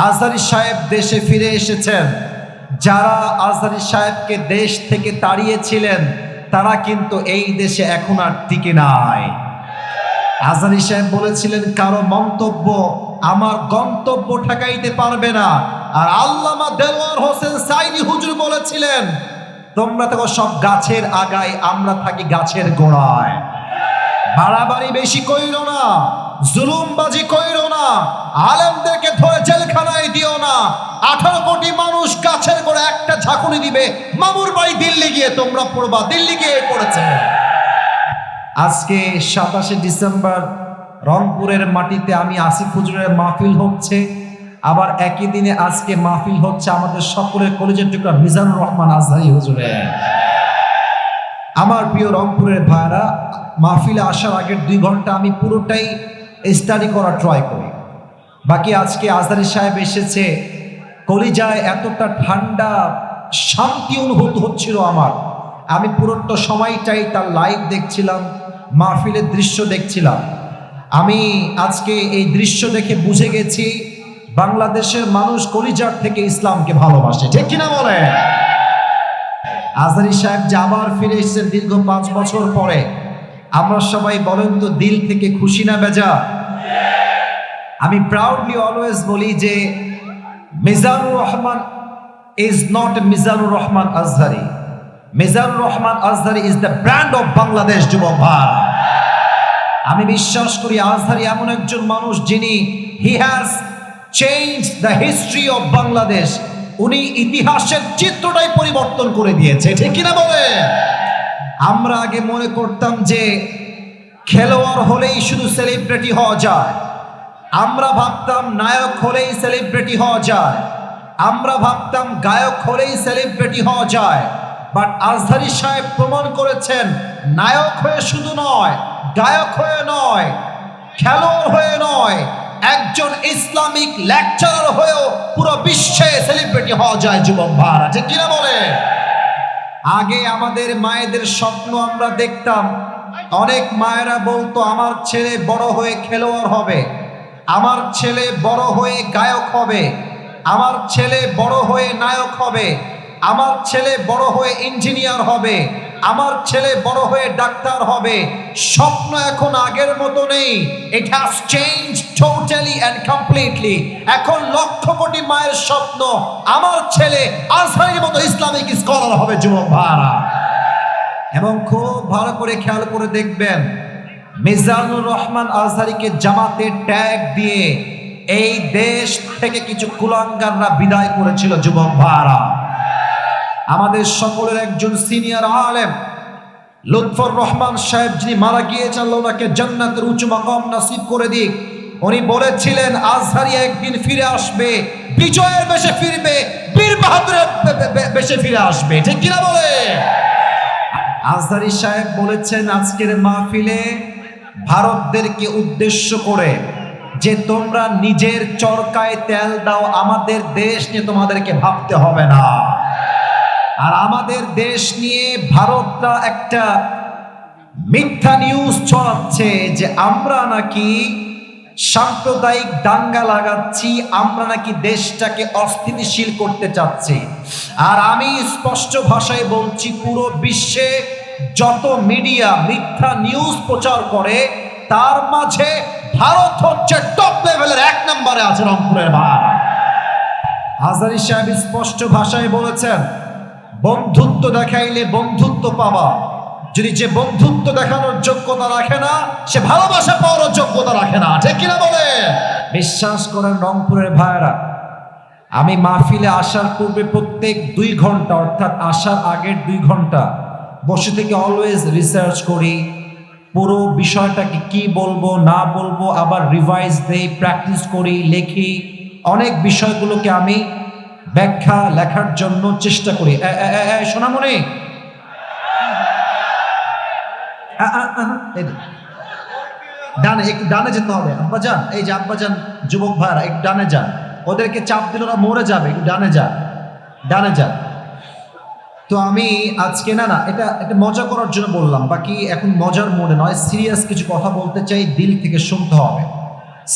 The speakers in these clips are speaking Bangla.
আজহারী সাহেব দেশে ফিরে এসেছেন। যারা আজহারী সাহেবকে দেশ থেকে তাড়িয়েছিলেন তারা কিন্তু এই দেশে এখন আর টিকে নাই। আজহারী সাহেব বলেছিলেন, কারো মন্তব্য আমার গন্তব্য ঠেকাইতে পারবে না। আর আল্লামা দেলোয়ার হোসেন সাইদি হুজুর বলেছিলেন, তোমরা থাকো সব গাছের আগায়, আমরা থাকি গাছের গোড়ায়। বাড়াবাড়ি বেশি কইরো না, জুলুমবাজি কইরো না, আলেমদেরকে ধরে জেলখানায় দিও না। 18 কোটি মানুষ গাছের গোড়ায় একটা ঝাঁকুনি দিবে, মামুর বাড়ি দিল্লি গিয়ে তোমরা পড়বা, দিল্লি গিয়ে পড়েছে। আজকে 27শে ডিসেম্বর রংপুরের মাটিতে আমি আসিফ হুজুরের মাহফিল হচ্ছে, আবার একই দিনে আজকে মাহফিল হচ্ছে আমাদের সকলের কলেজের টুকরা মিজানুর রহমান আজহারী হুজুরের। আমার প্রিয় রংপুরের ভাইরা, মাহফিলে আসার আগের 2 ঘন্টা আমি পুরোটাই স্টাডি করা ট্রাই করি। বাকি আজকে আজহারী সাহেব এসেছে, কলিজায় এতটা ঠান্ডা শান্তি অনুভূত হচ্ছিল আমার। আমি পুরোটা সময়টাই তার লাইভ দেখছিলাম, মাহফিলের দৃশ্য দেখছিলাম। আমি আজকে এই দৃশ্য দেখে বুঝে গেছি বাংলাদেশের মানুষ কলিজার থেকে ইসলামকে ভালোবাসে, ঠিক কিনা বলে? আজহারী সাহেব যে আবার ফিরে এসেছেন দীর্ঘ 5 বছর পরে, আমরা সবাই বলেন তো দিল থেকে খুশি না বেজা? আমি প্রাউডলি অলওয়েজ বলি যে Mizanur Rahman is not Mizanur Rahman Azhari, Mizanur Rahman Azhari is the brand of Bangladesh. যুবক ভাই, আমি বিশ্বাস করি আজহারী এমন একজন মানুষ যিনি he has change the history of Bangladesh. উনি ইতিহাসের চিত্রটাই পরিবর্তন করে দিয়েছে, ঠিক কিনা বলে? আমরা আগে মনে করতাম যে খেলোয়াড় হলেই শুধু সেলিব্রিটি হওয়া যায়, আমরা ভাবতাম নায়ক হলেই সেলিব্রিটি হওয়া যায়, আমরা ভাবতাম গায়ক হলেই সেলিব্রিটি হওয়া যায়। বাট আজহারী সাহেব প্রমাণ করেছেন নায়ক হয়ে শুধু নয়, গায়ক হয়ে নয়, খেলোয়াড় হয়ে নয়, একজন ইসলামিক লেকচারার হয়েও পুরো বিশ্বে সেলিব্রিটি হওয়া যায়। যুবক ভাইরা, ঠিক কিনা বলে? আগে আমাদের মায়েদের স্বপ্ন আমরা দেখতাম, অনেক মায়েরা বলতো আমার ছেলে বড় হয়ে খেলোয়াড় হবে, আমার ছেলে বড় হয়ে গায়ক হবে, আমার ছেলে বড় হয়ে নায়ক হবে, আমার ছেলে বড় হয়ে ইঞ্জিনিয়ার হবে, আমার ছেলে বড় হয়ে ডাক্তার হবে। স্বপ্ন এখন আগের মতো নেই, it has change totally and completely. এখন লক্ষ কোটি মায়ের স্বপ্ন আমার ছেলে আজহারীর মতো ইসলামিক স্কলার হবে। যুবক ভাইরা, এবং খুব ভালো করে খেয়াল করে দেখবেন, মিজানুর রহমান আজহারীকে জামাতের ট্যাগ দিয়ে এই দেশ থেকে কিছু কুলাঙ্গাররা বিদায় করেছিল। যুবক ভাইরা, আমাদের সকলের একজন সিনিয়র আলেম লুৎফর রহমান সাহেব, যিনি মারা গিয়েছেন, আল্লাহ ওনাকে জান্নাতের উঁচু মাকাম নসিব করে দিক, উনি বলেছিলেন আজহারী একদিন ফিরে আসবে, বিজয়ের বেশে ফিরবে, বীর বাহাদুরের বেশে ফিরে আসবে, ঠিক কিনা বলে? আজহারী সাহেব বলেছেন আজকের মাহফিলে ভারতদেরকে উদ্দেশ্য করে যে তোমরা নিজের চরকায় তেল দাও, আমাদের দেশ নিয়ে তোমাদেরকে ভাবতে হবে না। আর আমাদের দেশ নিয়ে ভারতরা একটা মিথ্যা নিউজ ছড়াচ্ছে যে আমরা নাকি সাম্প্রদায়িক দাঙ্গা লাগাচ্ছি, আমরা নাকি দেশটাকে অস্থিতিশীল করতে চাচ্ছি। আর আমি স্পষ্ট ভাষায় বলছি, পুরো বিশ্বে যত মিডিয়া মিথ্যা নিউজ প্রচার করে তার মাঝে ভারত হচ্ছে টপ লেভেলের 1 নম্বরে আছে। রংপুরের ভাই আজহারী সাহেব স্পষ্ট ভাষায় বলেছেন, বন্ধুত্ব দেখাইলে বন্ধুত্ব পাবা, যদি যে বন্ধুত্ব দেখানোর যোগ্যতা রাখে না সে ভালোবাসা পাওয়ার যোগ্যতা রাখে না, ঠিক কিনা বলে? বিশ্বাস করেন রংপুরের ভাইরা, আমি মাহফিলে আসার পূর্বে প্রত্যেক 2 ঘন্টা, অর্থাৎ আসার আগের 2 ঘন্টা বসে থেকে অলওয়েজ রিসার্চ করি, পুরো বিষয়টাকে কি বলবো না বলবো, আবার রিভাইজ দেই, প্র্যাকটিস করি, লেখি। অনেক বিষয়গুলোকে আমি ব্যাখ্যা লেখার জন্য চেষ্টা করি। সোনামণি, ডানে, একটু ডানে যেতে হবে। আব্বাজান, এই যে আব্বাজান, যুবক ভাইরা একটু ডানে যান, ওদেরকে চাপ দিল ওরা মরে যাবে, একটু ডানে যান, ডানে যান। তো আমি আজকে না এটা মজা করার জন্য বললাম, বাকি এখন মজার মোড়ে নয়, সিরিয়াস কিছু কথা বলতে চাই, দিল থেকে শুনতে হবে।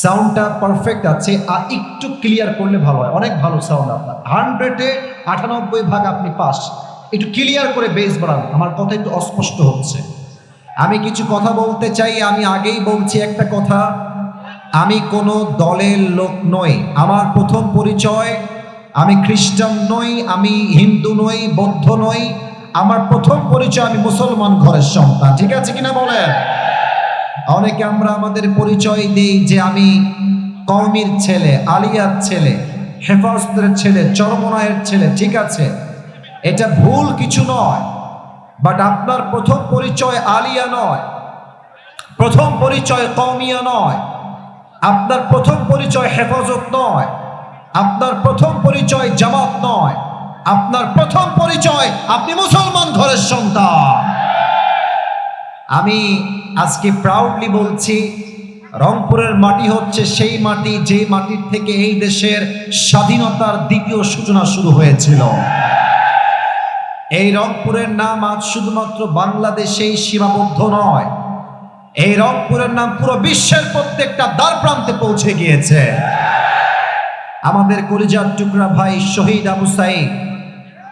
সাউন্ডটা পারফেক্ট আছে, আর একটু ক্লিয়ার করলে ভালো হয়। অনেক ভালো সাউন্ড আপনার, 100-এ 98 ভাগ আপনি পাস। একটু ক্লিয়ার করে বেস বাড়ান, আমার কথা একটু অস্পষ্ট হচ্ছে। আমি কিছু কথা বলতে চাই, আমি আগেই বলছি একটা কথা, আমি কোনো দলের লোক নই। আমার প্রথম পরিচয়, আমি খ্রিস্টান নই, আমি হিন্দু নই, বৌদ্ধ নই। আমার প্রথম পরিচয়, আমি মুসলমান ঘরের সন্তান। ঠিক আছে কিনা বলেন? অনেকে আমরা আমাদের পরিচয় দিই যে আমি কওমির ছেলে, আলিয়ার ছেলে, হেফাজতের ছেলে, চরমনায়ের ছেলে। ঠিক আছে, এটা ভুল কিছু নয়, বাট আপনার প্রথম পরিচয় আলিয়া নয়, প্রথম পরিচয় কওমিয়া নয়, আপনার প্রথম পরিচয় হেফাজত নয়, আপনার প্রথম পরিচয় জামাত নয়, আপনার প্রথম পরিচয় আপনি মুসলমান ঘরের সন্তান। আমি আজকে প্রাউডলি বলছি, রংপুরের মাটি হচ্ছে সেই মাটি যে মাটির থেকে এই দেশের স্বাধীনতার দ্বিতীয় সূচনা শুরু হয়েছিল। এই রংপুরের নাম আজ শুধুমাত্র বাংলাদেশেই সীমাবদ্ধ নয়, এই রংপুরের নাম পুরো বিশ্বের প্রত্যেকটা দ্বার প্রান্তে পৌঁছে গিয়েছে। আমাদের কলিজার টুকরা ভাই শহীদ আবু সাঈদ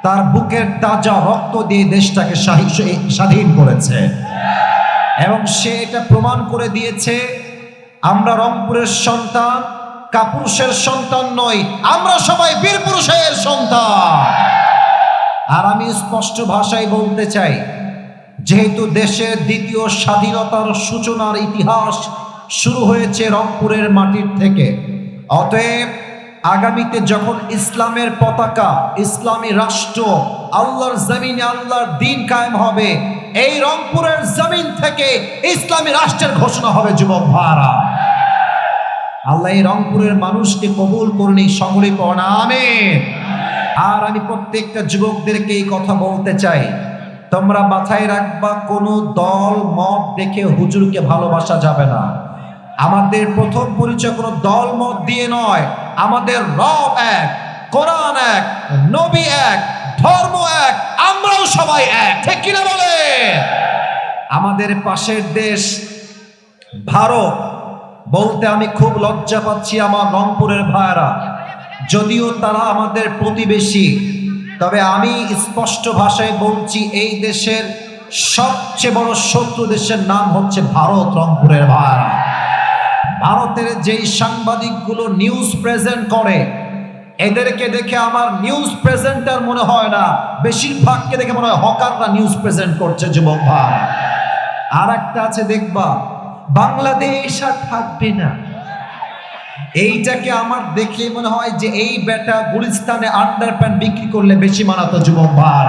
তার বুকের তাজা রক্ত দিয়ে দেশটাকে স্বাধীন করেছে, এবং সে এটা প্রমাণ করে দিয়েছে আমরা রংপুরের সন্তান, কাপুরুষের সন্তান নই, আমরা সবাই বীর পুরুষের সন্তান। আর আমি স্পষ্ট ভাষায় বলতে চাই, যেহেতু দেশের দ্বিতীয় স্বাধীনতার সূচনার ইতিহাস শুরু হয়েছে রংপুরের মাটির থেকে, অতএব আগামীতে যখন ইসলামের পতাকা, ইসলামী রাষ্ট্র, আল্লাহর জমিনে আল্লাহর দিন কায়েম হবে, এই রংপুরের জমিন থেকে ইসলামী রাষ্ট্রের ঘোষণা হবে। যুবক ভাইরা, আল্লাহ এই রংপুরের মানুষকে কবুল করুন, সকলে পড়ুন আমিন। আর আমি প্রত্যেকটা যুবকদেরকে এই কথা বলতে চাই, তোমরা মাথায় রাখবা, কোনো দল মত দেখে হুজুরকে ভালোবাসা যাবে না। আমাদের প্রথম পরিচয় কোনো দল মত দিয়ে নয়, আমাদের রব এক, কোরআন এক, নবী এক, ধর্ম এক, আমরাও সবাই এক। ঠিক কিনা বলে? আমাদের পাশের দেশ ভারত বলতে আমি খুব লজ্জা পাচ্ছি আমার রংপুরের ভাইরা, যদিও তারা আমাদের প্রতিবেশী, তবে আমি স্পষ্ট ভাষায় বলছি, এই দেশের সবচেয়ে বড় শত্রু দেশের নাম হচ্ছে ভারত। রংপুরের ভাইরা, ভারতের যেই সাংবাদিকগুলো নিউজ প্রেজেন্ট করে, এদেরকে দেখে আমার নিউজ প্রেজেন্টার মনে হয় না, বেশিরভাগকে দেখে মনে হয় হকাররা নিউজ প্রেজেন্ট করছে। যুবক ভাই, আর একটা আছে দেখবা, বাংলাদেশ আর থাকবে না, এইটাকে আমার দেখলে মনে হয় যে এই বেটা গুলিস্তানে আন্ডারপ্যান্ট বিক্রি করলে বেশি মানাতো। যুবক ভাই,